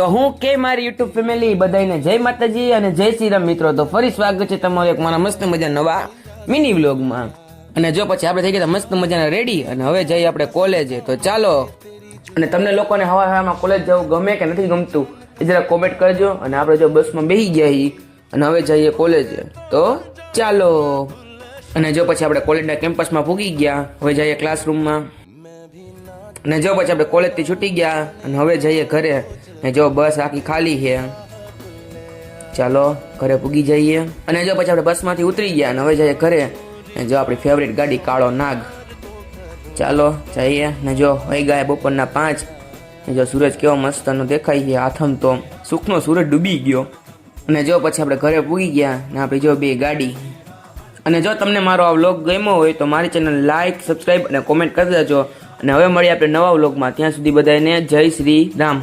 તો હું કે મારી યુટ્યુબ ફેમિલી બધાને જય માતાજી અને જય શ્રી રામ મિત્રો। તો ફરી સ્વાગત છે તમારું એક મારા મસ્ત મજા નવા મિની વ્લોગમાં। અને જો પછી આપણે થઈ ગયા મસ્ત મજાના રેડી અને હવે જઈએ આપણે કોલેજે। તો ચાલો, અને તમને લોકોને હવા હવામાં કોલેજ જવું ગમે કે નથી ગમતું એ જરા કોમેન્ટ કરજો। અને આપણે જો બસમાં બેસી ગયા અને હવે જઈએ કોલેજે। તો ચાલો, અને જો પછી આપણે કોલેજના કેમ્પસમાં પૂગી ગયા, હવે જઈએ ક્લાસરૂમમાં। અને જો પછી આપણે કોલેજથી છૂટી ગયા અને હવે જઈએ ઘરે। ને જો બસ આખી ખાલી છે, ચાલો ઘરે પૂગી જઈએ। અને જો પછી આપણે બસમાંથી ઉતરી ગયા અને હવે જઈએ ઘરે। ને જો આપણી ફેવરેટ ગાડી કાળો નાગ, ચાલો જઈએ। ને જો વહી ગયા બપોરના 5। ને જો સૂરજ કેવો મસ્તનો દેખાય છે, આથમ તો સુખનો સૂરજ ડૂબી ગયો। અને જો પછી આપણે ઘરે પૂગી ગયા ને આપણી જો બે ગાડી। અને જો તમને મારો આ વ્લોગ ગમ્યો હોય તો મારી ચેનલ લાઈક, સબસ્ક્રાઈબ અને કોમેન્ટ કરી દેજો। અને હવે મળીએ આપણે નવા વ્લોગમાં, ત્યાં સુધી બધાને જય શ્રી રામ।